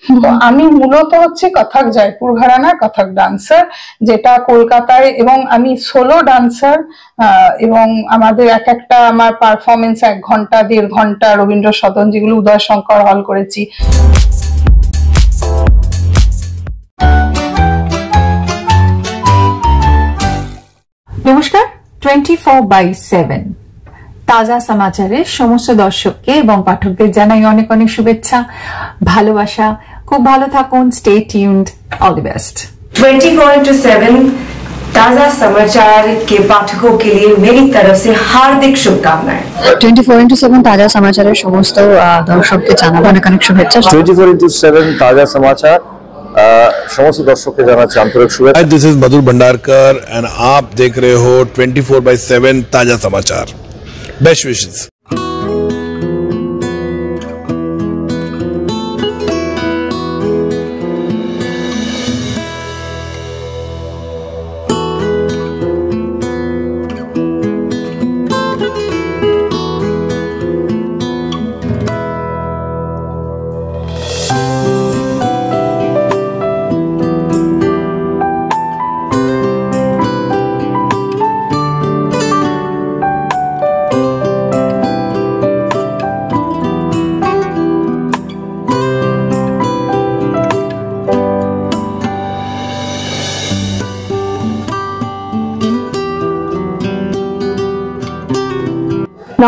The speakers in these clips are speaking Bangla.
তো আমি মূলত হচ্ছে কথক জয়পুর ঘরানার কথক ডান্সার, যেটা কলকাতায়, এবং আমি সোলো ডান্সার, এবং আমাদের একটা আমার পারফরমেন্স 1 ঘন্টা 1.5 ঘন্টা রবীন্দ্র সদন, যেগুলো উদয় শঙ্কর হল করেছি। নমস্কার, 24/7 তাজা সমাচারের সমস্ত দর্শককে এবং পাঠকদের জানাই অনেক অনেক শুভেচ্ছা, ভালোবাসা। খুব ভালো থাকুন, stay tuned, all the best. 24/7 ताजा समाचार के पाठकों के लिए मेरी तरफ से हार्दिक शुभकामनाएं। 24/7 ताजा समाचारेর সমস্ত দর্শককে জানাবো অনেক অনেক শুভেচ্ছা। 24/7 ताजा समाचार समस्त दर्शकों জানাচ্ছি আন্তরিক শুভেচ্ছা। This is Madhur Bhandarkar and आप देख रहे हो 24/7 ताजा समाचार। Best wishes.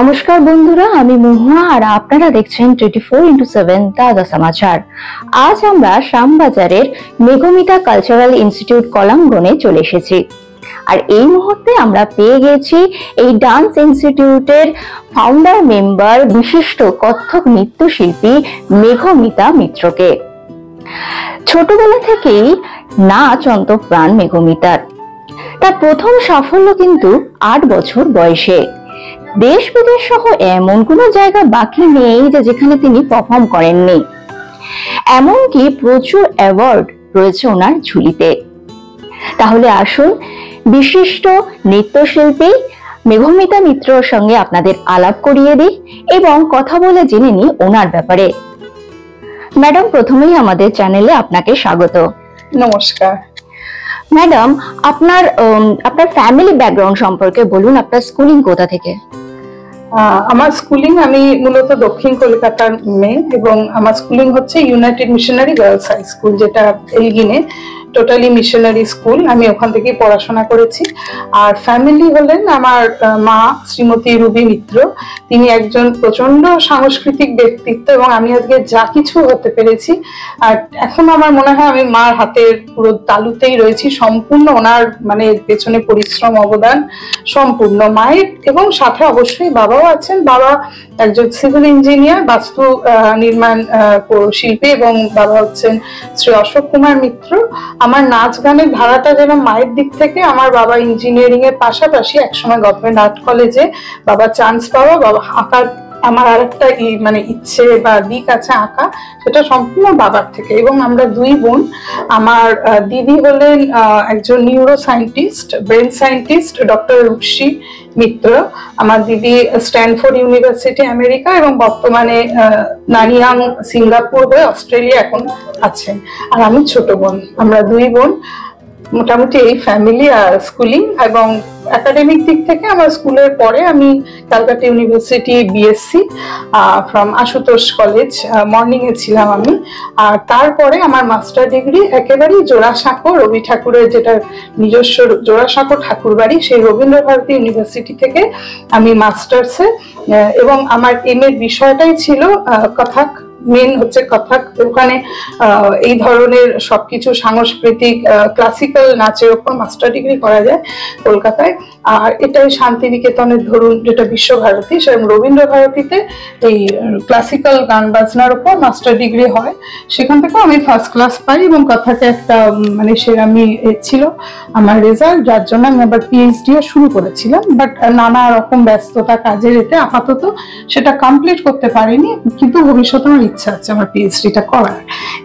নমস্কার বন্ধুরা, আমি মহুয়া আর আপনারা দেখছেন 24/7 তাজা সমাচার। আজ আমরা শ্যামবাজারের মেঘমিতা কালচারাল ইনস্টিটিউট কলাঙ্গনে চলে এসেছি, আর এই মুহূর্তে আমরা পেয়ে গেছি এই ডান্স ইনস্টিটিউটের ফাউন্ডার মেম্বার, বিশিষ্ট কত্থক নৃত্যশিল্পী মেঘমিতা মিত্রকে। ছোটবেলা থেকেই নাচ অন্তঃপ্রাণ মেঘমিতার। তার প্রথম সাফল্য কিন্তু 8 বছর বয়সে। দেশ বিদেশ সহ এমন কোনো জায়গা বাকি নেই যেখানে তিনি পারফর্ম করেননি। এমনকি প্রচুর অ্যাওয়ার্ড রয়েছে ওনার ঝুলিতে। তাহলে আসুন বিশিষ্ট নৃত্যশিল্পী মেঘমিতা মিত্রর সঙ্গে আপনাদের আলাপ করিয়ে দিই এবং কথা বলে জেনে নিই ওনার ব্যাপারে। ম্যাডাম, প্রথমেই আমাদের চ্যানেলে আপনাকে স্বাগত। নমস্কার ম্যাডাম, আপনার ফ্যামিলি ব্যাকগ্রাউন্ড সম্পর্কে বলুন। আপনার স্কুলিং কোথা থেকে? আমার স্কুলিং, আমি মূলত দক্ষিণ কলকাতার মেয়ে, এবং আমার স্কুলিং হচ্ছে United Missionary Girls High School, যেটা এলগিনে, টোটালি মিশনারি স্কুল। আমি ওখান থেকে পড়াশোনা করেছি। আর ফ্যামিলি হলেন আমার মা শ্রীমতী রুবি মিত্র। তিনি একজন প্রচন্ড সাংস্কৃতিক ব্যক্তিত্ব, এবং আমি আজকে যা কিছু হতে পেরেছি, আর এখন আমার মনে হয় আমি মার হাতের পুরো তালুতেই রয়েছি। সম্পূর্ণ ওনার পেছনে পরিশ্রম, অবদান সম্পূর্ণ মায়ের, এবং সাথে অবশ্যই বাবাও আছেন। বাবা একজন সিভিল ইঞ্জিনিয়ার, বাস্তু নির্মাণ শিল্পী, এবং বাবা হচ্ছেন শ্রী অশোক কুমার মিত্র। আমার নাচ গানের ধারাটা যেন মায়ের দিক থেকে, আমার বাবা ইঞ্জিনিয়ারিং এর পাশাপাশি একসময় গভর্নমেন্ট আর্ট কলেজে বাবা চান্স পাওয়া, বাবা আঁকার আমার আরেকটা ইচ্ছে বা দিক আছে আঁকা, সেটা সম্পূর্ণ বাবার থেকে। এবং আমরা 2 বোন। আমার দিদি হলেন একজন neuro scientist, brain scientist, doctor Rupashi Mitra. আমার দিদি স্ট্যানফোর্ড ইউনিভার্সিটি আমেরিকা, এবং বর্তমানে নানিয়াং সিঙ্গাপুর হয়ে অস্ট্রেলিয়া এখন আছেন। আর আমি ছোট বোন। আমরা 2 বোন। মোটামুটি এই ফ্যামিলি। আর স্কুলিং এবং একাডেমিক দিক থেকে আমার স্কুলের পরে আমি Calcutta university BSc from Ashutosh college morning এ ছিলাম আমি। আর তারপরে আমার মাস্টার ডিগ্রি একেবারেই জোড়াসাঁকো, রবি ঠাকুরের যেটা নিজস্ব জোড়াসাঁকো ঠাকুর বাড়ি, সেই রবীন্দ্র ভারতী ইউনিভার্সিটি থেকে আমি মাস্টার্সে, এবং আমার এম এর বিষয়টাই ছিল কথক। মেন হচ্ছে কথক। ওখানে এই ধরনের সবকিছু সাংস্কৃতিক ক্লাসিক্যাল নাচের উপর মাস্টার ডিগ্রি করা যায় কলকাতায়। আর এটাই শান্তিনিকেতনের ধরুন, যেটা বিশ্বভারতী, সেরকম রবীন্দ্র ভারতীতে এই ক্লাসিক্যাল গান বাজনার উপর মাস্টার ডিগ্রি হয়। সেখান থেকেও আমি ফার্স্ট ক্লাস পাই, এবং কথাকে একটা সেরামি ছিল আমার রেজাল্ট, যার জন্য আমি আবার পিএইচডি শুরু করেছিলাম। বাট নানা রকম ব্যস্ততা, কাজের এতে আপাতত সেটা কমপ্লিট করতে পারিনি, কিন্তু ভবিষ্যতে আমার ইচ্ছা আছে আমার পিএইচডিটা করার।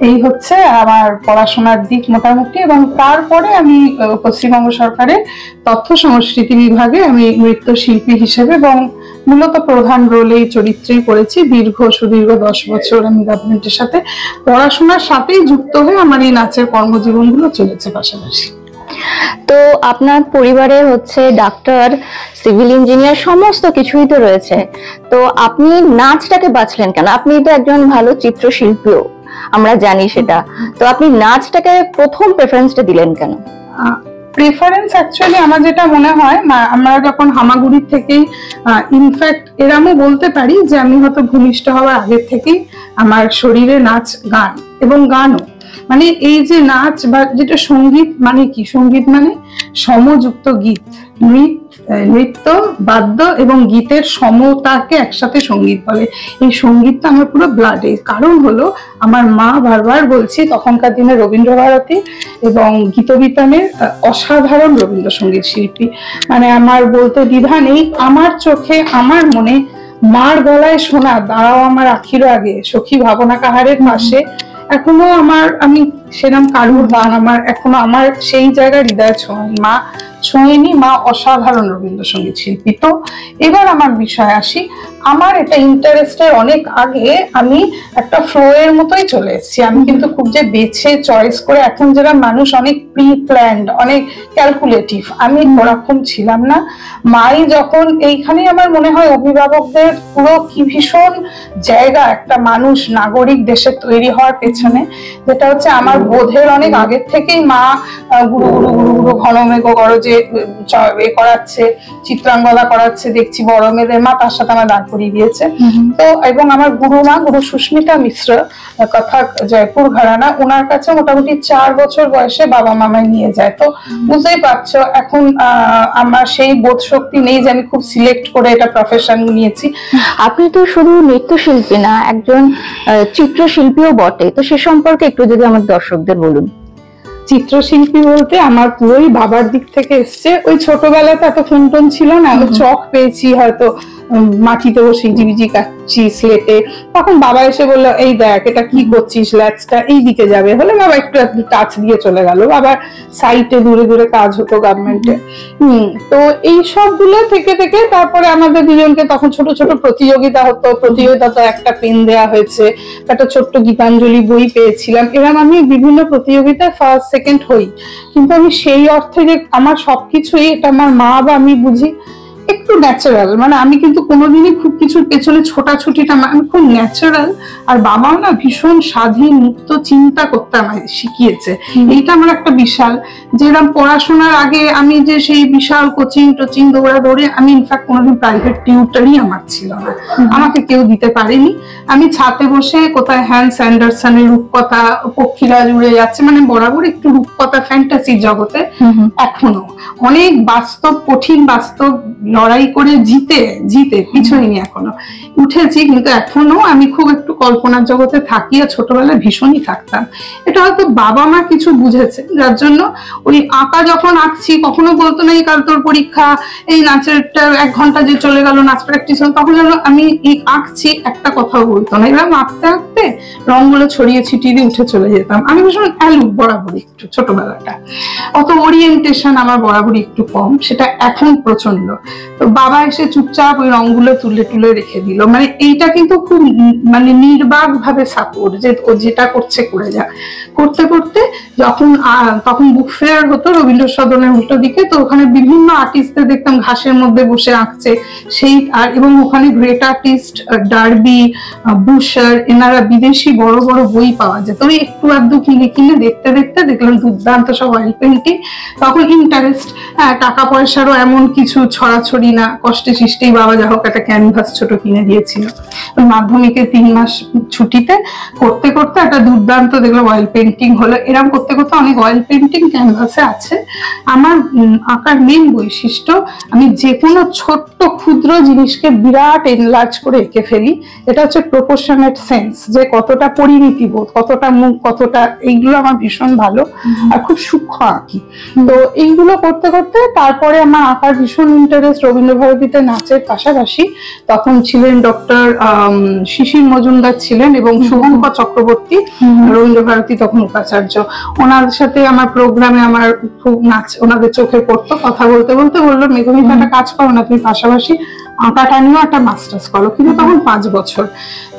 এই হচ্ছে আমার পড়াশোনার দিক মোটামুটি। এবং তারপরে আমি পশ্চিমবঙ্গ সরকারের তথ্য সংস্কৃতি বিভাগে আমি নৃত্যশিল্পী হিসেবে এবং মূলত প্রধান রোলে এই চরিত্রেই করেছি। সুদীর্ঘ 10 বছর আমি গভর্নমেন্টের সাথে পড়াশোনার সাথেই যুক্ত হয়ে আমার এই নাচের কর্মজীবনগুলো চলেছে পাশাপাশি। তো আপনার পরিবারে হচ্ছে ডাক্তার, সিভিল ইঞ্জিনিয়ার সমস্ত কিছুই তো রয়েছে, তো আপনি নাচটাকে বাছলেন কেন? আপনি তো একজন ভালো চিত্রশিল্পীও, আমরা জানি সেটা, তো আপনি নাচটাকে প্রথম প্রেফারেন্সটা দিলেন কেন? প্রেফারেন্স অ্যাকচুয়ালি আমার যেটা মনে হয়, আমরা যখন হামাগুড়ির থেকেই ইনফ্যাক্ট এরমও বলতে পারি যে আমি হয়তো ভূমিষ্ঠ হওয়ার আগের থেকেই আমার শরীরে নাচ, গান এবং গানও, মানে এই যে নাচ বা যেটা সঙ্গীত মানে কি, সঙ্গীত মানে সমযুক্ত গীত, নৃত্য, বাদ্য এবং গীতের সমতাকে একসাথে সঙ্গীত বলে। এই সঙ্গীতটা আমার পুরো ব্লাডে। কারণ হলো আমার মা বারবার বলছি তখনকার দিনে রবীন্দ্রভারতী এবং গীতবিতানের অসাধারণ রবীন্দ্রসঙ্গীত শিল্পী, মানে আমার বলতে দ্বিধা নেই। আমার চোখে, আমার মনে মার গলায় শোনা দাঁড়াও আমার আখির আগে, সখী ভাবনা কাহারের পাশে, এখনো আমি সেরকম কারুর গান আমার এখনো আমার সেই জায়গায় হৃদয় ছোঁয়নি। মা অসাধারণ রবীন্দ্রসঙ্গীত শিল্পী। তো এবার আমার বিষয় আসি, আমার এটা ইন্টারেস্টের অনেক আগে আমি একটা ফ্লো এর মতোই চলে এসেছি। আমি কিন্তু খুব যে বেছে চয়েস করে, এখন যারা মানুষ অনেক প্রি প্ল্যান্ড, অনেক ক্যালকুলেটিভ, আমি ওরকম ছিলাম না। মাই যখন এইখানে আমার মনে হয় অভিভাবকদের পুরো কি ভীষণ জায়গা একটা মানুষ নাগরিক দেশে তৈরি হওয়ার পেছনে, যেটা হচ্ছে আমার বোধের অনেক আগের থেকেই মা গুরু গুরু গুরু গুরু ঘনমেঘ গরজে করাচ্ছে, চিত্রাঙ্গদা করাচ্ছে, দেখছি বড় মেয়েদের মা, তার সাথে আমার দাঁড় করিয়ে দিয়েছে। তো এবং আমার গুরুমা গুরু সুস্মিতা মিশ্র, কথক জয়পুর ঘরানা, ওনার কাছে মোটামুটি 4 বছর বয়সে বাবা মামায় নিয়ে যায়। তো বুঝতেই পারছো এখন আমার সেই বোধ শক্তি নেই যে আমি খুব সিলেক্ট করে এটা প্রফেশন নিয়েছি। আপনি তো শুধু নৃত্যশিল্পী না, একজন চিত্রশিল্পীও বটে, তো সে সম্পর্কে একটু যদি আমার দর্শকদের বলুন। চিত্রশিল্পী বলতে আমার পুরোই বাবার দিক থেকে এসছে। ওই ছোটবেলাতে এত ফোন ছিল না, চক পেয়েছি হয়তো মাটিতে বসে জিবিজি কাটছি স্লেটে, তখন বাবা এসে বললো এই দেখ এটা কি করছিস, ল্যাচটা এই দিকে যাবে, হলে বাবা একটু টাচ দিয়ে চলে গেল। বাবার সাইটে দূরে দূরে কাজ হতো গভর্নমেন্টে। তো এই সবগুলো থেকে থেকে তারপরে আমাদের দুজনকে তখন ছোট ছোট প্রতিযোগিতা হতো, প্রতিযোগিতাতে একটা পেন দেওয়া হয়েছে, একটা ছোট্ট গীতাঞ্জলি বই পেয়েছিলাম। এরকম আমি বিভিন্ন প্রতিযোগিতায় ফার্স্ট সেকেন্ড হই, কিন্তু আমি সেই অর্থে যে আমার সবকিছুই এটা আমার মা বা আমি বুঝি একটু ন্যাচারাল, মানে আমি কিন্তু কোনোদিনই খুব কিছুর পেছনে ছোটাছুটিটা, আমি খুব ন্যাচারাল। আর বাবাও না ভীষণ স্বাধীন মুক্ত চিন্তা করতে আমায় শিখিয়েছে। এইটা আমার একটা বিশাল, যেরকম পড়াশোনার আগে আমি যে সেই বিশাল কোচিং টোচিং দৌড়ে, আমি ইনফ্যাক্ট কোনোদিন প্রাইভেট টিউটারই আমার ছিল না, আমাকে কেউ দিতে পারেনি। আমি ছাদে বসে কোথায় হ্যান্স অ্যান্ডারসনের রূপকথা, পক্ষীরাজ উড়ে যাচ্ছে, মানে বরাবর একটু রূপকথা ফ্যান্টাসি জগতে এখনো অনেক বাস্তব, কঠিন বাস্তব লড়াই করে জিতে পিছনে এখনো উঠেছি, কিন্তু এখনো আমি খুব একটু কল্পনার জগতে থাকি, আর ছোটবেলায় ভীষণই থাকতাম। এটা হয়তো বাবা মা কিছু বুঝেছে, যার জন্য ওই আঁকা যখন আঁকছি কখনো বলতো না এই কাল তোর পরীক্ষা, এই নাচেরটা 1 ঘন্টা যে চলে গেল নাচ প্র্যাকটিস, তখন যেন আমি এই আঁকছি একটা কথাও বলতো না। এবার আঁকতে আঁকতে রঙগুলো ছড়িয়ে ছিটিয়ে দিয়ে উঠে চলে যেতাম। আমি ভীষণ অ্যালুক বরাবরই একটু ছোটবেলাটা, অত ওরিয়েন্টেশন আমার বরাবরই একটু কম, সেটা এখন প্রচন্ড। তো বাবা এসে চুপচাপ ওই রঙগুলো তুলে রেখে দিল, মানে এইটা কিন্তু খুব মানে নির্বাক ভাবে সাপোর্ট, যে ও যেটা করছে করে যা। করতে করতে তখন বুক ফেয়ার হতো রবীন্দ্র সদনের উল্টো দিকে, তো ওখানে বিভিন্ন আর্টিস্টদের দেখতাম ঘাসের মধ্যে বসে আঁকছে সেই, আর এবং ওখানে গ্রেট আর্টিস্ট ডার্বি, বুশার, এনারা বিদেশি বড় বড় বই পাওয়া যেত। ওই একটু আধটু কিনে দেখতে দেখতে দেখলাম দুর্দান্ত সব অয়েল পেন্টিং। তখন ইন্টারেস্ট, টাকা পয়সারও এমন কিছু ছড়াছড়ি না, কষ্টে সৃষ্টেই বাবা যা হোক একটা ক্যানভাস ছোট কিনে দিয়েছিল। মাধ্যমিকের 3 মাস ছুটিতে করতে করতে একটা দুর্দান্ত দেখলাম অয়েল পেন্টিং হলো। এরকম করতে করতে অনেক অয়েল পেন্টিং ক্যানভাসে আছে। আমার আঁকার মেন বৈশিষ্ট্য, আমি যে কোনো ছোট্ট ক্ষুদ্র জিনিসকে বিরাট এনলার্জ করে এঁকে ফেলি। এটা হচ্ছে প্রপোর্শনেট সেন্স, যে কতটা পরিমিতি বোধ, কতটা মুখ, কতটা, এইগুলো আমার ভীষণ ভালো, আর খুব সূক্ষ্ম আঁকি। তো এইগুলো করতে করতে তারপরে আমার আঁকার ভীষণ ইন্টারেস্ট রবীন্দ্রভারতীতে নাচের পাশাপাশি। তখন ছিলেন ডক্টর শিশির মজুমদার ছিলেন এবং শুভঙ্কর চক্রবর্তী, রবীন্দ্রভারতী তখন উপাচার্য। ওনার সাথে আমার প্রোগ্রামে আমার খুব নাচ ওনাদের চোখে পড়তো। কথা বলতে বলতে বললো মেঘমিতা একটা কাজ করো না, তুমি পাশাপাশি আঁকাটা নিয়েও একটা মাস্টার্স করো, কিন্তু তখন 5 বছর।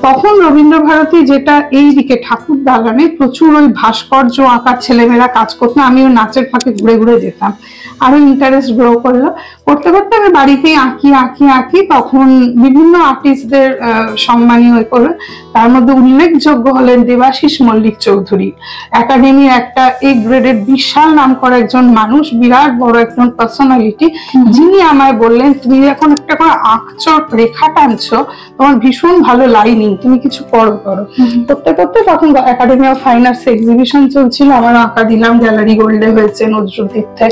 তখন রবীন্দ্রভারতী যেটা এই দিকে ঠাকুর দালানে প্রচুর ওই ভাস্কর্য আঁকার ছেলেমেয়েরা কাজ করতো, আমিও নাচের ফাঁকে ঘুরে ঘুরে যেতাম, আরো ইন্টারেস্ট গ্রো করলো। করতে করতে আমি বাড়িতেই আঁকি আঁকি আঁকি, তখন বিভিন্ন আর্টিস্টদের সম্মানী হয়ে পড়লো। তার মধ্যে উল্লেখযোগ্য হলেন দেবাশিস মল্লিক চৌধুরী, একাডেমির একটা এ গ্রেডের বিশাল নাম করা একজন মানুষ, বিরাট বড় একজন পার্সোনালিটি, যিনি আমায় বললেন তুমি এখন একটা করে আঁকছো, রেখা টানছো, তোমার ভীষণ ভালো লাইনিং, তুমি কিছু করো। করতে করতে তখন academy of fine arts exhibition চলছিল, আমার আঁকা দিলাম, গ্যালারি গোল্ডে হয়েছে, নজরুল তীর্থে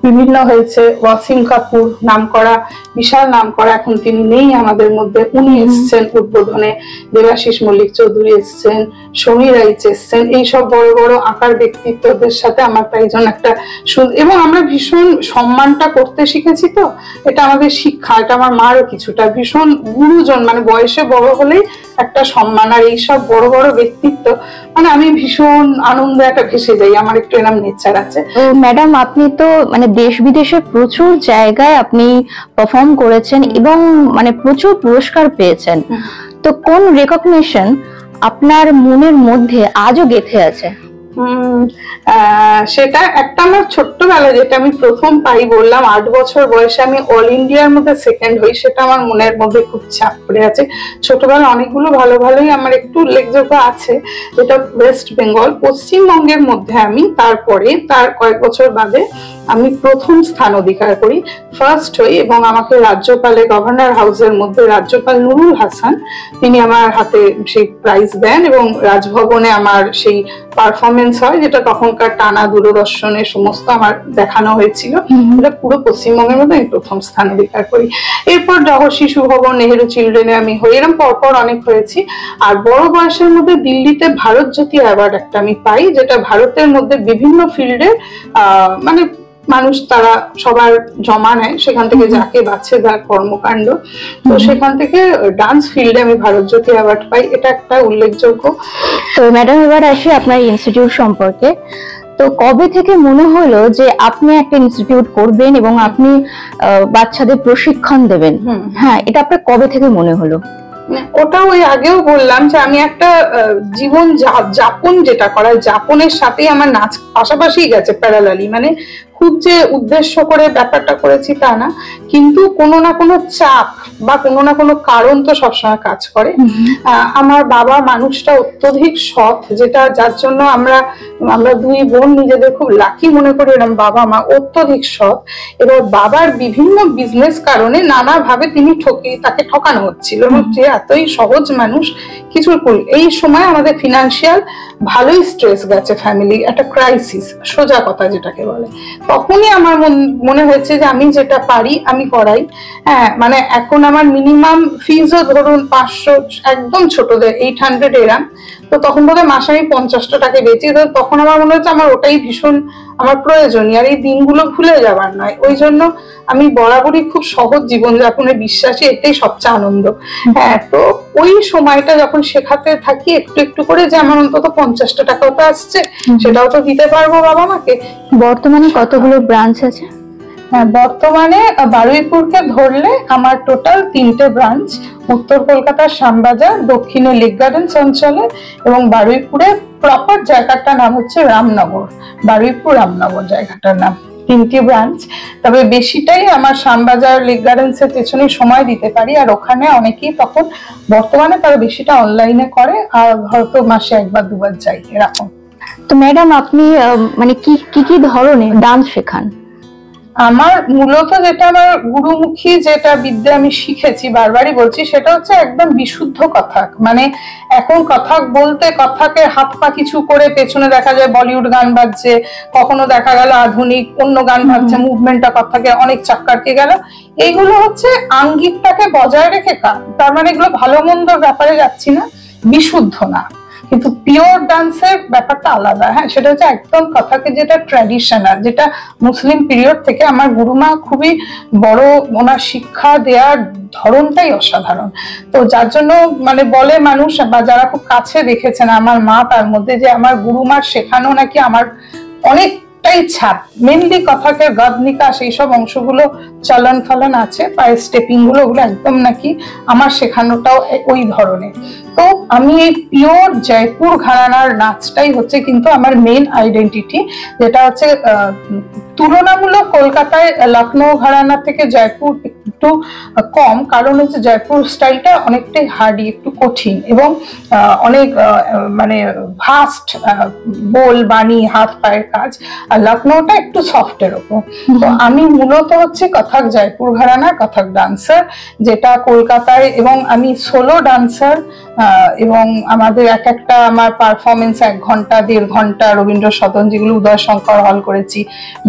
বিভিন্ন হয়েছে, ওয়াসিম কাপুর নাম করা, বিশাল নাম করা, এখন তিনি নেই আমাদের মধ্যে, উনি এসছেন উদ্বোধনে, দেবাশিস মল্লিক চৌধুরী এসছেন, সমীর রাইচ এসছেন, এইসব বড় বড় আঁকার ব্যক্তিত্বদের সাথে আমার তাই জন্য একটা, এবং আমরা ভীষণ সম্মানটা করতে শিখেছি। তো এটা আমাদের শিক্ষা, এটা আমার মারও কিছুটা, ভীষণ গুরুজন মানে বয়সে বড় হলেই একটা সম্মান। আর এইসব বড় বড় ব্যক্তিত্ব মানে আমি ভীষণ আনন্দে একটা ভেসে যাই, আমার একটু এরকম নেচার আছে। ম্যাডাম, আপনি তো মানে দেশ বিদেশে প্রচুর জায়গায় আপনি পারফর্ম করেছেন এবং মানে প্রচুর পুরস্কার পেয়েছেন, তো কোন রেকগনিশন আপনার মনের মধ্যে আজও গেঁথে আছে? সেটা একটা আমার ছোট্টবেলা যেটা আমি প্রথম পাই, বললাম 8 বছর বয়সে আমি অল ইন্ডিয়ার মধ্যে সেকেন্ড হই, সেটা আমার মনের মধ্যে খুব চাপ পড়ে আছে। ছোটবেলা অনেকগুলো ভালো ভালোই আমার একটু উল্লেখযোগ্য আছে, যেটা ওয়েস্ট বেঙ্গল, পশ্চিমবঙ্গের মধ্যে আমি তারপরে তার কয়েক বছর বাদে আমি প্রথম স্থান অধিকার করি, ফার্স্ট হই, এবং আমাকে রাজ্যপালে গভর্নর হাউসের মধ্যে রাজ্যপাল নুরুল হাসান তিনি আমার হাতে সেই প্রাইজ দেন, এবং রাজভবনে আমার সেই পারফরমেন্স হয়, যেটা তখনকার টানা দূরদর্শনে সমস্ত আমার দেখানো হয়েছিল। এটা পুরো পশ্চিমবঙ্গের মধ্যে আমি প্রথম স্থান অধিকার করি। এরপর জওহর শিশু ভবন, নেহেরু চিলড্রেনে আমি হই, এরকম পরপর অনেক হয়েছি। আর বড় বয়সের মধ্যে দিল্লিতে ভারত জ্যোতি অ্যাওয়ার্ড একটা আমি পাই, যেটা ভারতের মধ্যে বিভিন্ন ফিল্ডে মানে মানুষ তারা সবার জমা নেয়, সেখান থেকে যাকে বাছে তার কর্মকাণ্ড, তো সেখান থেকে ডান্স ফিল্ডে আমি ভারত জ্যোতি অ্যাওয়ার্ড পাই, এটা একটা উল্লেখযোগ্য। তো ম্যাডাম, এবার আসি আপনার ইনস্টিটিউট সম্পর্কে। তো কবে থেকে মনে হলো যে আপনি একটা ইনস্টিটিউট করবেন এবং আপনি বাচ্চাদের প্রশিক্ষণ দেবেন? হ্যাঁ, এটা আপনার কবে থেকে মনে হলো? ওটা ওই আগেও বললাম যে আমি একটা জীবন যাপন যেটা করা, যাপনের সাথেই আমার নাচ পাশাপাশি গেছে প্যারালালি, মানে খুব যে উদ্দেশ্য করে ব্যাপারটা করেছি তা না, কিন্তু কোনো না কোনো চাপ বা কোনো না কোনো কারণ তো সবসময় কাজ করে। আমার বাবা মানুষটা অত্যধিক সৎ, যেটা যার জন্য আমরা 2 বোন নিজেদের খুব লাকি মনে করি, এরকম বাবা মা অত্যধিক সৎ। এবার বাবার বিভিন্ন বিজনেস কারণে নানাভাবে তাকে ঠকানো হচ্ছিল, এবং যে এতই সহজ মানুষ কিছুর এই সময় আমাদের ফিনান্সিয়াল ভালোই স্ট্রেস গেছে, ফ্যামিলি একটা ক্রাইসিস, সোজা কথা যেটাকে বলে। তখনই আমার মনে হয়েছে যে আমি যেটা পারি আমি করাই। হ্যাঁ, মানে এখন আমার মিনিমাম ফিজও ধরুন 500, একদম ছোটদের 800 এরাম, তো তখন বোধহয় মাসে আমি 50টা টাকা বেচি, তখন আমার মনে হচ্ছে আমার ওটাই ভীষণ আমার প্রয়োজনীয়, আর এই দিনগুলো ভুলে যাবার নয়। ওই জন্য আমি বরাবরই খুব সহজ জীবনযাপনে বিশ্বাসী, এটাই সবচেয়ে আনন্দ। হ্যাঁ, তো ওই সময়টা যখন শেখাতে থাকি একটু একটু করে, যে আমার অন্তত 50টা টাকাও তো আসছে, সেটাও তো দিতে পারবো বাবা মাকে। বর্তমানে কতগুলো ব্রাঞ্চ আছে? হ্যাঁ, বর্তমানে বারুইপুরকে ধরলে আমার টোটাল 3টে ব্রাঞ্চ, উত্তর কলকাতার শ্যামবাজার, দক্ষিণে লেক গার্ডেন্স অঞ্চলে, এবং বারুইপুরে প্রপার জায়গাটার নাম হচ্ছে রামনগর, বারুইপুর রামনগর জায়গাটার নাম। 3টি ব্রাঞ্চ, তবে বেশিটাই আমার শ্যামবাজার লেক গার্ডেন্স এর পেছনে সময় দিতে পারি, আর ওখানে অনেকেই তখন বর্তমানে তারা বেশিটা অনলাইনে করে, আর হয়তো মাসে 1-2বার যাই এরকম। তো ম্যাডাম, আপনি মানে কি ধরনের ডান্স শেখান? আমার মূলত যেটা আমার গুরুমুখী যেটা বিদ্যা আমি শিখেছি, বারবারই বলছি, সেটা হচ্ছে একদম বিশুদ্ধ কথাক। মানে এখন কথাক বলতে কথাকে হাত পা কিছু করে পেছনে দেখা যায় বলিউড গান বাজছে, কখনো দেখা গেল আধুনিক অন্য গান বাজছে, মুভমেন্টটা কথাকে অনেক চাক্কারকে গেল। এইগুলো হচ্ছে আঙ্গিকটাকে বজায় রেখে গান, তার মানে এগুলো ভালো মন্দর ব্যাপারে যাচ্ছি না, বিশুদ্ধ না, কিন্তু পিওর ডান্সের ব্যাপারটা আলাদা। হ্যাঁ, সেটা হচ্ছে একদম কথাকে যেটা ট্র্যাডিশনাল, যেটা মুসলিম পিরিয়ড থেকে আমার গুরুমা খুবই বড়, ওনার শিক্ষা দেওয়ার ধরনটাই অসাধারণ। তো যার জন্য মানে বলে মানুষ বা যারা খুব কাছে দেখেছেন আমার মা, তার মধ্যে যে আমার গুরুমার শেখানো নাকি আমার অনেক অনেকটাই ছাপ, মেনলি কথাকের গদ নিকাশ এইসব অংশগুলো চলন ফলন আছে, পায়ের স্টেপিং গুলো ওগুলো একদম নাকি আমার শেখানোটাও ওই ধরনের। তো আমি এই পিওর জয়পুর ঘরানার নাচটাই হচ্ছে কিন্তু আমার মেন আইডেন্টিটি, যেটা হচ্ছে তুলনামূলক কলকাতায় লখনৌ ঘরানা থেকে জয়পুর একটু কম, কারণ হচ্ছে জয়পুর স্টাইলটা অনেকটাই হার্ডি, একটু কঠিন এবং অনেক মানে ভাস্ট বোল বাণী হাত পায়ের কাজ, আর লখনৌটা একটু সফটের ওপর। তো আমি মূলত হচ্ছে কথক জয়পুর ঘরানা কথক ডান্সার, যেটা কলকাতায়, এবং আমি সোলো ডান্সার, এবং আমাদের এক একটা আমার পারফরমেন্স 1 ঘন্টা 1.5 ঘন্টা, রবীন্দ্র সদন যেগুলো উদয় শঙ্কর হল করেছি,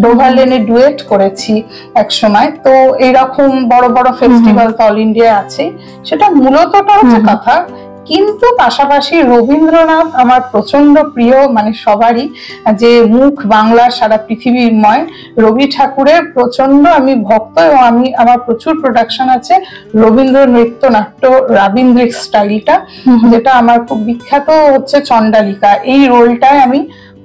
ডোভার লেনে ডুয়েট করেছি এক সময়। তো এইরকম বড় বড় ফেস্টিভ্যাল তো অল ইন্ডিয়া আছে, সেটা মূলতটা হচ্ছে কথা। কিন্তু পাশাপাশি রবীন্দ্রনাথ আমার প্রচন্ড প্রিয়, মানে সবারই, যে মুখ বাংলার সারা পৃথিবীময় রবি ঠাকুরের প্রচন্ড আমি ভক্ত, এবং আমার প্রচুর প্রোডাকশন আছে রবীন্দ্র নৃত্য নাট্য রাবীন্দ্রিক স্টাইলটা, যেটা আমার খুব বিখ্যাত হচ্ছে চণ্ডালিকা। এই রোলটায় আমি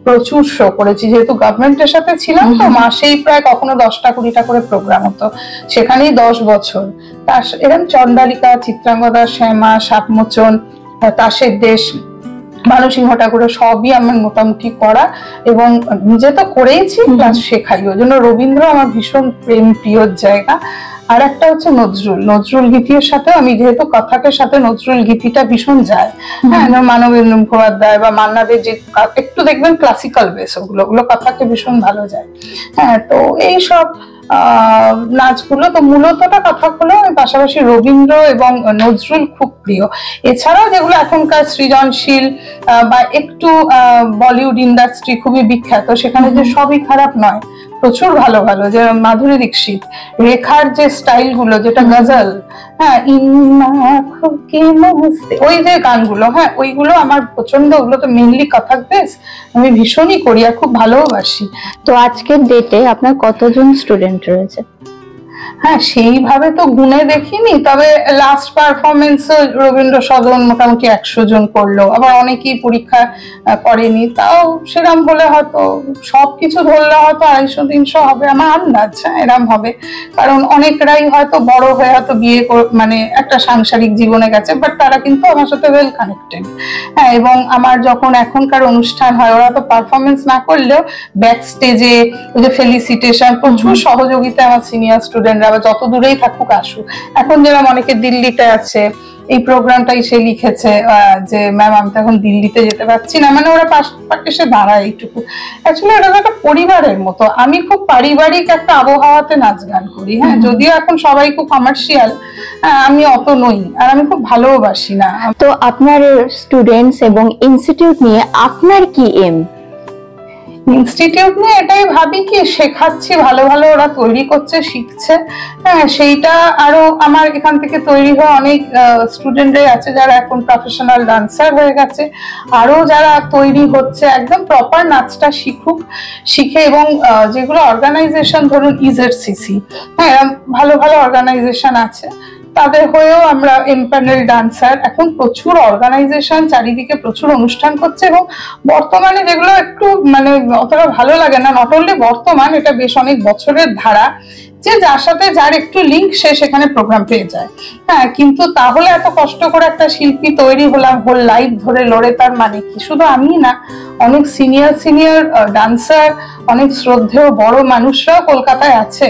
প্রচুর শো করেছি, যেহেতু গভর্নমেন্টের সাথে ছিলাম, তো মাসেই প্রায় কখনো 10টা-20টা করে প্রোগ্রাম হতো, সেখানেই 10 বছর। এরকম চণ্ডালিকা, চিত্রাঙ্গদা, শ্যামা, সাপমোচন, তাসের দেশ, মানসিংহ ঠাকুরের সবই আমার মোটামুটি করা, এবং নিজে তো করেইছি প্লাস শেখাই। ওই জন্য রবীন্দ্র আমার ভীষণ প্রিয় জায়গা। আর একটা হচ্ছে নজরুল গীতির সাথে আমি, যেহেতু কথাকের সাথে নজরুল গীতিটা ভীষণ যায়, হ্যাঁ, মানবেন্দ্র মুখোপাধ্যায় বা মান্নাদের যে একটু দেখবেন ক্লাসিক্যাল বেস, ওগুলো কথাকে ভীষণ ভালো যায়। হ্যাঁ, তো এইসব নাচগুলো, তো মূলতটা কথা হলো পাশাপাশি রবীন্দ্র এবং নজরুল খুব প্রিয়। এছাড়াও যেগুলো এখনকার সৃজনশীল বা একটু বলিউড ইন্ডাস্ট্রি খুবই বিখ্যাত, সেখানে যে সবই খারাপ নয়, প্রচুর ভালো ভালো, যে মাধুরী দীক্ষিত, রেখার যে স্টাইল গুলো, যেটা গজল, হ্যাঁ, ওই যে গানগুলো, হ্যাঁ, ওইগুলো আমার প্রচন্ড, ওগুলো তো মেনলি কথাক বেস, আমি ভীষণই করি আর খুব ভালোবাসি। তো আজকের ডেটে আপনার কতজন স্টুডেন্ট রয়েছে? হ্যাঁ, সেইভাবে তো গুনে দেখিনি, তবে লাস্ট পারফরমেন্স রবীন্দ্র সদন মোটামুটি 100 জন করলো, আবার অনেকেই পরীক্ষা করেনি, তাও সেরকম হলে হয়তো সবকিছু ধরলে হয়তো 250-300 হবে আমার আন্দাজ, এরম হবে, কারণ অনেকরাই হয়তো বড় হয়ে হয়তো বিয়ে মানে একটা সাংসারিক জীবনে গেছে, বাট তারা কিন্তু আমার সাথে ওয়েল কানেক্টেড। হ্যাঁ, এবং আমার যখন এখনকার অনুষ্ঠান হয়, ওরা তো পারফরমেন্স না করলেও ব্যাক স্টেজে ওই যে ফেলিসিটেশন, প্রচুর সহযোগিতা আমার সিনিয়র স্টুডেন্টরা, যত দূরেই থাকুক আসুক। এখন যেরকম অনেকে দিল্লিতে আছে, এই প্রোগ্রামটাই সে লিখেছে যে ম্যাম আমি তো এখন দিল্লিতে যেতে পারছি না, মানে ওরা পাশে এসে দাঁড়ায় এইটুকু। অ্যাকচুয়ালি এটা একটা পরিবারের মতো, আমি খুব পারিবারিক একটা আবহাওয়াতে নাচ গান করি। হ্যাঁ, যদিও এখন সবাই খুব কমার্শিয়াল, আমি অত নই, আর আমি খুব ভালোবাসি না। তো আপনার স্টুডেন্টস এবং ইনস্টিটিউট নিয়ে আপনার কি এম? ইনস্টিটিউট নিয়ে এটাই ভাবি কি, শেখাচ্ছি, ভালো ভালো ওরা তৈরি করছে, শিখছে, হ্যাঁ, সেইটা আরো আমার এখান থেকে তৈরি হয়ে অনেক স্টুডেন্টরাই আছে যারা এখন প্রফেশনাল ডান্সার হয়ে গেছে, আরো যারা তৈরি হচ্ছে একদম প্রপার নাচটা শিখে, এবং যেগুলো অর্গানাইজেশন, ধরুন ইজেডসিসি, হ্যাঁ, ভালো ভালো অর্গানাইজেশন আছে, তাদের হয়েও আমরা এমপ্যানেল ডান্সার, এখন প্রচুর অর্গানাইজেশন চারিদিকে প্রচুর অনুষ্ঠান করছে, এবং বর্তমানে যেগুলো একটু মানে অতটা ভালো লাগে না, নট অনলি বর্তমান, এটা বেশ অনেক বছরের ধারা, যে যার সাথে যার একটু লিঙ্ক সে সেখানে প্রোগ্রাম পেয়ে যায়। হ্যাঁ, কিন্তু তাহলে এত কষ্ট করে একটা শিল্পী তৈরি হলাম হোল লাইফ ধরে লড়ে, তার মানে কি? শুধু আমি না, অনেক সিনিয়র ডান্সার, অনেক শ্রদ্ধেয় বড় মানুষরাও কলকাতায় আছে,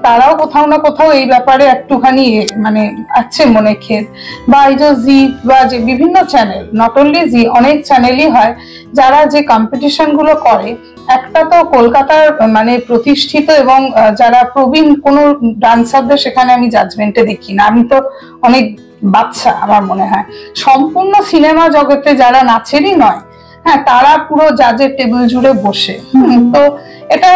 তারাও কোথাও না কোথাও এই ব্যাপারে একটুখানি মানে আছে মনে খেদ, বা এই যে জি বা যে বিভিন্ন চ্যানেল, নট অনলি জি, অনেক চ্যানেলই হয় যারা যে কম্পিটিশন গুলো করে, একটা তো কলকাতার মানে প্রতিষ্ঠিত এবং যারা প্রবীণ কোনো ডান্সারদের সেখানে আমি জাজমেন্টে দেখি না, আমি তো অনেক বাচ্চা, আমার মনে হয় সম্পূর্ণ সিনেমা জগতে যারা নাচেরই নয়, হ্যাঁ, তারা পুরো জাজের টেবিল জুড়ে বসে। তো এটা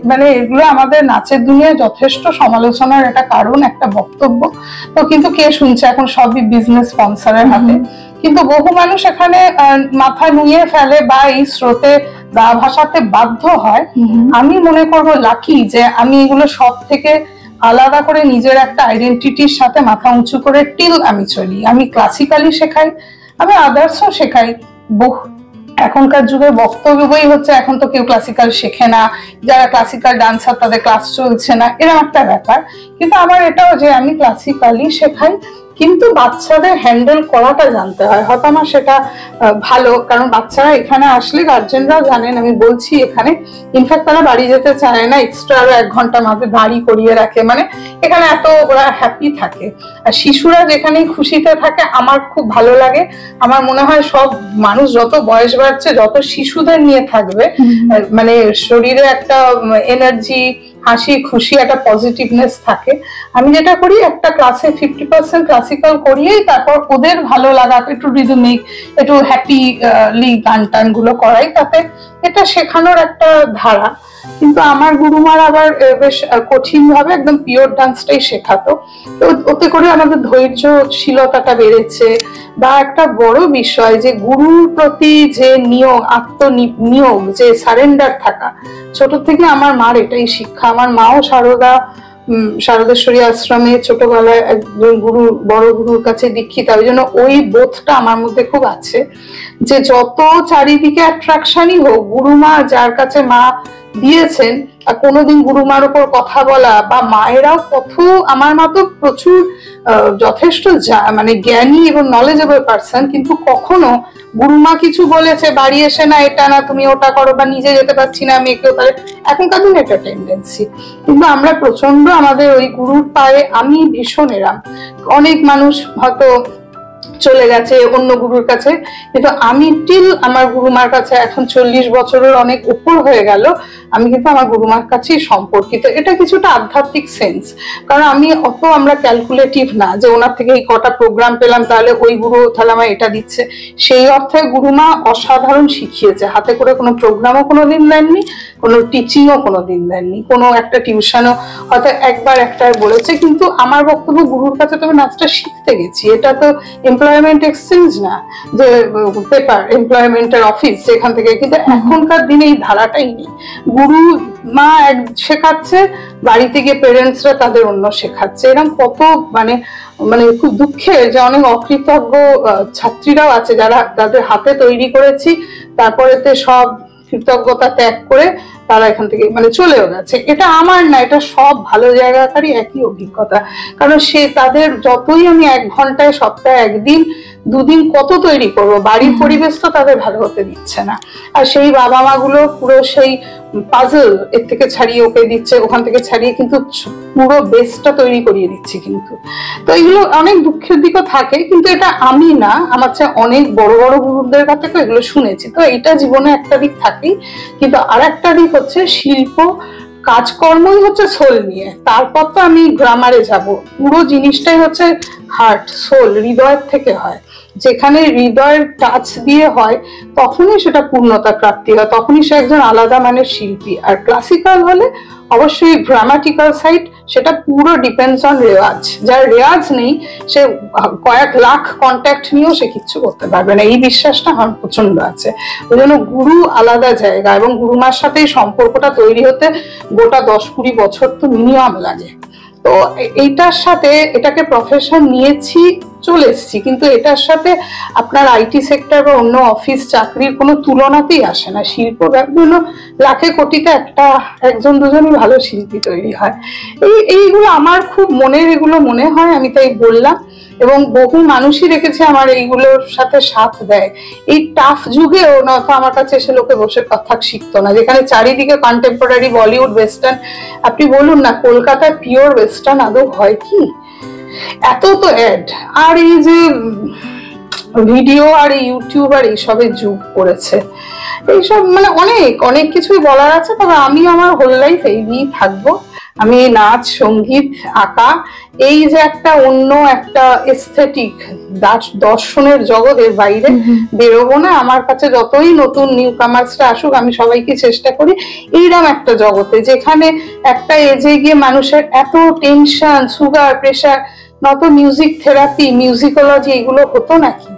মানে এগুলো আমাদের নাচের দুনিয়ায় যথেষ্ট সমালোচনার একটা কারণ, একটা বক্তব্য। তো কিন্তু কে শুনছে, এখন সবই বিজনেস স্পন্সরের হাতে, কিন্তু বহু মানুষ এখানে মাথা নুয়ে ফেলে বা এই স্রোতে গা ভাসাতে বাধ্য হয়। আমি মনে করব লাকি যে আমি এগুলো সব থেকে আলাদা করে নিজের একটা আইডেন্টিটির সাথে মাথা উঁচু করে টিল আমি চলি। আমি ক্লাসিক্যালি শেখাই, আমি আদার্সও শেখাই, এখনকার যুগে বক্তব্যই হচ্ছে এখন তো কেউ ক্লাসিক্যাল শেখে না, যারা ক্লাসিক্যাল ডান্সার তাদের ক্লাস চলছে না, এরকম একটা ব্যাপার। কিন্তু আমার এটাও যে আমি ক্লাসিক্যালি শেখাই, কিন্তু বাচ্চাদের হ্যান্ডেল করাটা জানতে হয়। হয়তো আমার সেটা ভালো, কারণ বাচ্চারা এখানে আসলে গার্জেনরাও জানেন, আমি বলছি এখানে ইনফ্যাক্ট তারা বাড়ি যেতে চায় না, এক্সট্রা আরো 1 ঘন্টা মাঝে দাঁড়ি করিয়ে রাখে, মানে এখানে এত ওরা হ্যাপি থাকে। আর শিশুরা যেখানে খুশিতে থাকে আমার খুব ভালো লাগে। আমার মনে হয় সব মানুষ যত বয়স বাড়ছে, যত শিশুদের নিয়ে থাকবে, মানে শরীরে একটা এনার্জি, হাসি খুশি, একটা পজিটিভনেস থাকে। আমি যেটা করি, একটা ক্লাসে 50% ক্লাসিক্যাল করিয়েই তারপর ওদের ভালো লাগা, একটু রিদমিক, একটু হ্যাপিলি গান টান গুলো করাই, তাতে এটা শেখানোর একটা ধারা। কিন্তু আমার গুরুমার আবার বেশ কঠিন ভাবে একদম পিওর ডান্সটাই শেখাতো। ওতে করে আমাদের ধৈর্যশীলতাটা বেড়েছে। বা একটা বড় বিষয় যে গুরুর প্রতি যে নিয়োগ, আত্মনিয়োগ, যে সারেন্ডার থাকা, ছোট থেকে আমার মার এটাই শিক্ষা। আমার মাও শারদেশ্বরী আশ্রমে ছোটবেলায় একজন বড় গুরুর কাছে দীক্ষিত, ওই জন্য ওই বোধটা আমার মধ্যে খুব আছে যে যত চারিদিকে অ্যাট্রাকশনই হোক, গুরুমা যার কাছে মা দিয়েছেন, আর কোনোদিন গুরুমার উপর কথা বলা, বা মায়েরাও আমার মা তো প্রচুর যথেষ্ট মানে জ্ঞানী এবং নলেজেবল পার্সন, কিন্তু কখনো গুরুমা কিছু বলেছে বাড়ি এসে না এটা না তুমি ওটা করো, বা নিজে যেতে পারছি না আমি কেউ, তাহলে এখনকার দিনে একটা টেন্ডেন্সি। কিন্তু আমরা প্রচন্ড আমাদের ওই গুরুর পায়ে, আমি ভীষণ এরাম। অনেক মানুষ হয়তো চলে গেছে অন্য গুরুর কাছে, কিন্তু আমি টিল আমার গুরুমার কাছে, এখন 40 বছরের অনেক উপর হয়ে গেল, আমি কিন্তু আমার গুরুমার কাছেই সম্পর্কিত। এটা কিছুটা আধ্যাত্মিক সেন্স, কারণ আমরা ক্যালকুলেটিভ না যে ওনার থেকে এই কটা প্রোগ্রাম পেলাম তাহলে ওই গুরু তাহলে আমার এটা দিচ্ছে। সেই অর্থে গুরুমা অসাধারণ শিখিয়েছে, হাতে করে কোনো প্রোগ্রামও কোনোদিন দেননি, কোনো টিচিংও কোনোদিন দেননি, কোনো একটা টিউশনও হয়তো একবার বলেছে। কিন্তু আমার বক্তব্য, গুরুর কাছে তো আমি নাচটা শিখতে গেছি, এটা তো এমপ্লয়মেন্ট এক্সচেঞ্জ না যে পেপার এমপ্লয়মেন্টের অফিস যেখান থেকে। কিন্তু এখনকার দিনে এই ধারাটাই নেই। গুরু মা শেখাচ্ছে, বাড়িতে গিয়ে পেরেন্টসরা তাদের অন্য শেখাচ্ছে। এরকম কত মানে খুব দুঃখের যে অনেক অকৃতজ্ঞ ছাত্রীরাও আছে যারা তাদের হাতে তৈরি করেছি, তারপরেতে সব কৃতজ্ঞতা ত্যাগ করে তারা এখান থেকে চলেও গেছে। এটা আমার না, এটা সব ভালো জায়গাকারই একই অভিজ্ঞতা। কারণ তাদের যতই আমি 1 ঘন্টায় সপ্তাহে 1 দিন 2 দিন কত তৈরি করবো, বাড়ির পরিবেশ তো তাদের ভালো হতে দিচ্ছে না। আর সেই বাবা মা গুলো পুরো সেই পাজল এর থেকে ছাড়িয়ে ওকে দিচ্ছে, ওখান থেকে ছাড়িয়ে কিন্তু পুরো বেসটা তৈরি করিয়ে দিচ্ছি। কিন্তু তো এগুলো অনেক দুঃখের দিকও থাকে, কিন্তু এটা আমি না, আমার চেয়ে অনেক বড় বড় গুরুদের কাছে তো এগুলো শুনেছি। তো এটা জীবনে একটা দিক থাকেই, কিন্তু আর একটা দিক হচ্ছে শিল্প কাজকর্মই হচ্ছে সোল নিয়ে। তারপর তো আমি গ্রামারে যাব, পুরো জিনিসটাই হচ্ছে হার্ট, সোল, হৃদয়ের থেকে হয়। যেখানে হৃদয়ের টাচ দিয়ে হয় তখনই সেটা পূর্ণতা প্রাপ্তি হয়, তখনই সে একজন আলাদা মানের শিল্পী। আর ক্লাসিক্যাল হলে অবশ্যই গ্রামাটিক্যাল সাইড, সেটা পুরো ডিপেন্ডস অন রেওয়াজ। যার রেওয়াজ নেই সে কয়েক লাখ কন্ট্যাক্ট নিয়েও সে কিচ্ছু করতে পারবে না, এই বিশ্বাসটা আমার প্রচন্ড আছে। ওই জন্য গুরু আলাদা জায়গা, এবং গুরুমার সাথে এই সম্পর্কটা তৈরি হতে গোটা 10-20 বছর তো মিনিমাম লাগে। তো এইটার সাথে এটাকে প্রফেশন নিয়েছি, চলে এসেছি, কিন্তু এটার সাথে আপনার আইটি সেক্টর বা অন্য অফিস চাকরির কোনো তুলনাতেই আসে না। শিল্প জন্য লাখে কোটিতে একজন দুজনই ভালো শিল্পী তৈরি হয়। এইগুলো আমার খুব এগুলো মনে হয়, আমি তাই বললাম। এবং বহু মানুষই রেখেছে আমার এইগুলোর সাথে সাথ দেয়। এই টাফ যুগেও নয়তো আমার কাছে এসে লোকে বসে কথা শিখতো না, যেখানে চারিদিকে কন্টেম্পোরারি বলিউড ওয়েস্টার্ন। আপনি বলুন না, কলকাতায় পিওর ওয়েস্টার্ন আদৌ হয় কি? এত তো অ্যাড, আর এই যে ভিডিও আর ইউটিউব আর এইসবের যুগ পড়েছে, এইসব অনেক কিছুই বলার আছে। তবে আমি আমার হোল লাইফ এই নিয়েই থাকবো। আমি নাচ, সঙ্গীত, আঁকা, এই যে একটা অন্য একটা এস্থেটিক দর্শনের জগতের বাইরে বেরোবো না। আমার কাছে যতই নতুন নিউ কামার্সরা আসুক, আমি সবাইকে চেষ্টা করি এইরকম একটা জগতে, যেখানে একটা এজে গিয়ে মানুষের এত টেনশন, সুগার, প্রেশার, নত মিউজিক থেরাপি, মিউজিকোলজি এগুলো হতো নাকি?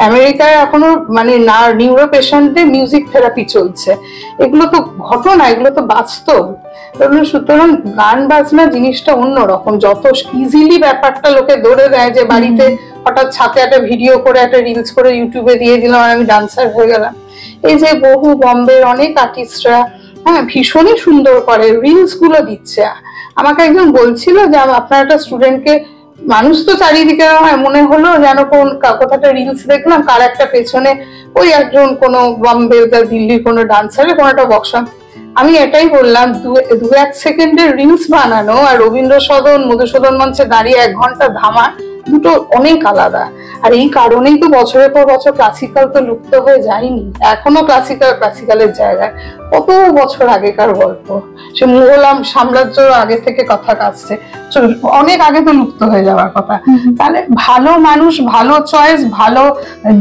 আমেরিকায় এখনো নিউরো পেশেন্টদের মিউজিক থেরাপি চলছে। এগুলো তো ঘটনা, এগুলো তো বাস্তব। সুতরাং গান বাজনা জিনিসটা অন্যরকম। যত ইজিলি ব্যাপারটা লোকে ধরে দেয় যে বাড়িতে হঠাৎ ছাতে একটা ভিডিও করে, একটা রিলস করে ইউটিউবে দিয়ে দিলাম আর আমি ডান্সার হয়ে গেলাম, এই যে বহু বম্বের অনেক আর্টিস্টরা হ্যাঁ ভীষণই সুন্দর করে, রিলস গুলো দিচ্ছে। আমাকে একজন বলছিল যে আপনার একটা স্টুডেন্টকে, মানুষ তো চারিদিকে হয়, মনে হলো যেন কোথাটা রিলস দেখলাম কার একটা পেছনে ওই একজন কোনো বম্বে বা দিল্লির কোনো ডান্সারের কোনো একটা ওয়ার্কশপ। আমি এটাই বললাম, দু এক সেকেন্ডের রিলস বানানো আর রবীন্দ্র সদন মধুসূদন মঞ্চে দাঁড়িয়ে 1 ঘন্টা ধামা, দুটো অনেক আলাদা। আর এই কারণেই তো বছরের পর বছর ক্লাসিক্যাল তো লুপ্ত হয়ে যায়নি, এখনো ক্লাসিক্যালের জায়গায়। কত বছর আগেকার গল্প, সে মুঘল সাম্রাজ্য আগে থেকে কথা কাটছে, অনেক আগে তো লুপ্ত হয়ে যাওয়ার কথা। তাহলে ভালো মানুষ, ভালো চয়েস, ভালো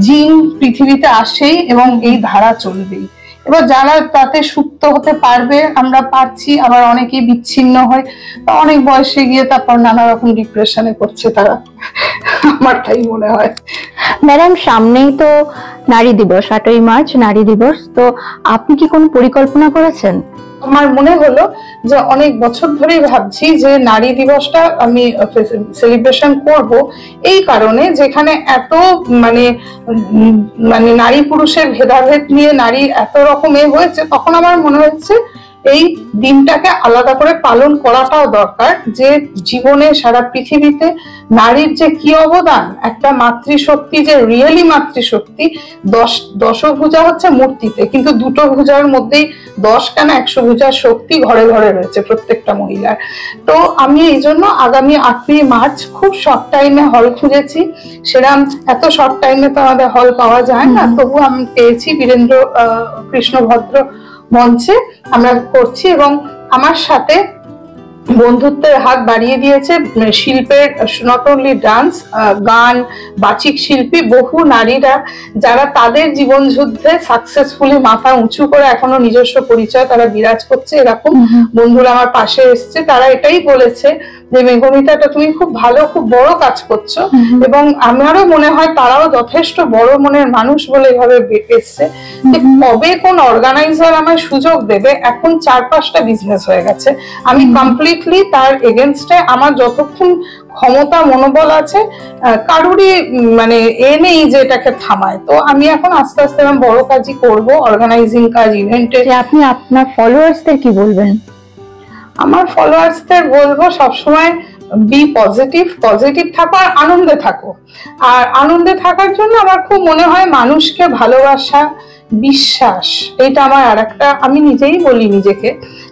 জিন পৃথিবীতে আসেই এবং এই ধারা চলবেই। এবার যারা তাতে সুপ্ত হতে পারবে, আমরা পারছি, আবার অনেকেই বিচ্ছিন্ন হয়, অনেক বয়সে গিয়ে তারপর নানা রকম ডিপ্রেশনে পড়ছে তারা, আমার তাই মনে হয়। ম্যাডাম, সামনেই তো নারী দিবস, 8ই মার্চ নারী দিবস, তো আপনি কি কোনো পরিকল্পনা করেছেন? আমার মনে হলো যে অনেক বছর ধরেই ভাবছি যে নারী দিবসটা আমি সেলিব্রেশন করব, এই কারণে যেখানে এত মানে নারী পুরুষের ভেদাভেদ নিয়ে নারী এত রকম হয়েছে, তখন আমার মনে হচ্ছে এই দিনটাকে আলাদা করে পালন করাটাও দরকার। যে জীবনে সারা পৃথিবীতে নারীর যে কি অবদান, একটা মাতৃশক্তি, যে রিয়েলি মাতৃশক্তি, 10 ভুজা হচ্ছে মূর্তিতে, কিন্তু 2 ভুজার মধ্যেই 10 কেন 100 ভুজার শক্তি ঘরে ঘরে রয়েছে প্রত্যেকটা মহিলার। তো আমি এই জন্য আগামী 8ই মার্চ খুব শর্ট টাইমে হল খুঁজেছি, সেরকম এত শর্ট টাইমে তো আমাদের হল পাওয়া যায় না, তবু আমি পেয়েছি বীরেন্দ্র কৃষ্ণ ভদ্র মঞ্চে আমরা করছি। এবং আমার সাথে বন্ধুত্বের হাত বাড়িয়ে দিয়েছে শিল্পের, নট অনলি ডান্স, গান, বাচিক শিল্পী, বহু নারীরা যারা তাদের জীবন যুদ্ধে সাকসেসফুলি মাথা উঁচু করে এখনো নিজস্ব পরিচয় তারা বিরাজ করছে। এরকম বন্ধুরা আমার পাশে এসছে, তারা এটাই বলেছে যে মেঘমিতাটা তুমি খুব ভালো, খুব বড় কাজ করছো, এবং আমারও মনে হয় তারাও যথেষ্ট বড় মনের মানুষ বলে এভাবে এসছে। কবে কোন অর্গানাইজার আমায় সুযোগ দেবে, এখন 4-5টা বিজনেস হয়ে গেছে, আমি কমপ্লিটলি তার এগেনস্টে, আমার যতক্ষণ ক্ষমতা মনোবল আছে কারুরই মানে নেই যে এটাকে থামায়। তো আমি এখন আস্তে আস্তে বড় কাজই করব, অর্গানাইজিং কাজ, ইভেন্টে। আপনি আপনার ফলোয়ার্সদের কি বলবেন? আমার ফলোয়ার্সদের বলবো সবসময় বি পজিটিভ, পজিটিভ থাকো আর আনন্দে থাকো। আর আনন্দে থাকার জন্য আমার খুব মনে হয় মানুষকে ভালোবাসা, বিশ্বাস, এটা আমার আরেকটা, আমি নিজেই বলি নিজেকে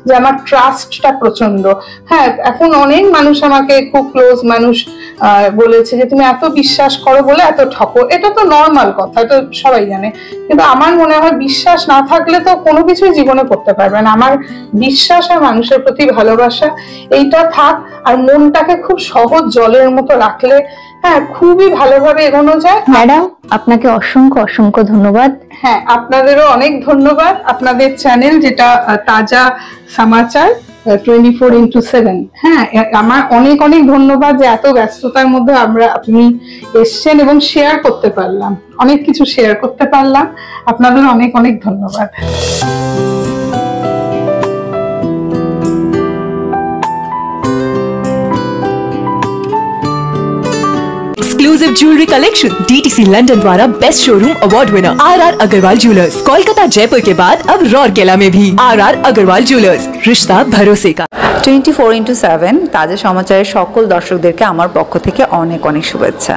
যে আমার ট্রাস্টটা প্রচন্ড। হ্যাঁ, এখন অনেক মানুষ আমাকে, খুব ক্লোজ মানুষ বলেছে যে তুমি এত বিশ্বাস করো বলে এত ঠকো, এটা তো নর্মাল কথা, এটা সবাই জানে, কিন্তু আমার মনে হয় বিশ্বাস না থাকলে তো কোনো কিছুই জীবনে করতে পারবে না। আমার বিশ্বাস আর মানুষের প্রতি ভালোবাসা এইটা থাক, আর মনটাকে খুব সহজ জলের মতো রাখলে হ্যাঁ খুবই ভালোভাবে এগোনো যায়। ম্যাডাম, আপনাকে অসংখ্য অসংখ্য ধন্যবাদ। হ্যাঁ, আপনাদেরও অনেক ধন্যবাদ। আপনাদের চ্যানেল যেটা তাজা সমাচার 24x7, হ্যাঁ, আমার অনেক অনেক ধন্যবাদ যে এত ব্যস্ততার মধ্যে আপনি এসছেন এবং শেয়ার করতে পারলাম, অনেক কিছু শেয়ার করতে পারলাম। আপনাদের অনেক অনেক ধন্যবাদ। Exclusive jewellery collection DTC London द्वारा best showroom award winner RR Agarwal jewellers, Kolkata Jaipur के बाद अब रौरकेला में भी RR अग्रवाल ज्वेलर्स, रिश्ता भरोसे का। 24x7 তাজা সমাচারের সকল দর্শকদেরকে আমার পক্ষ থেকে অনেক অনেক শুভেচ্ছা।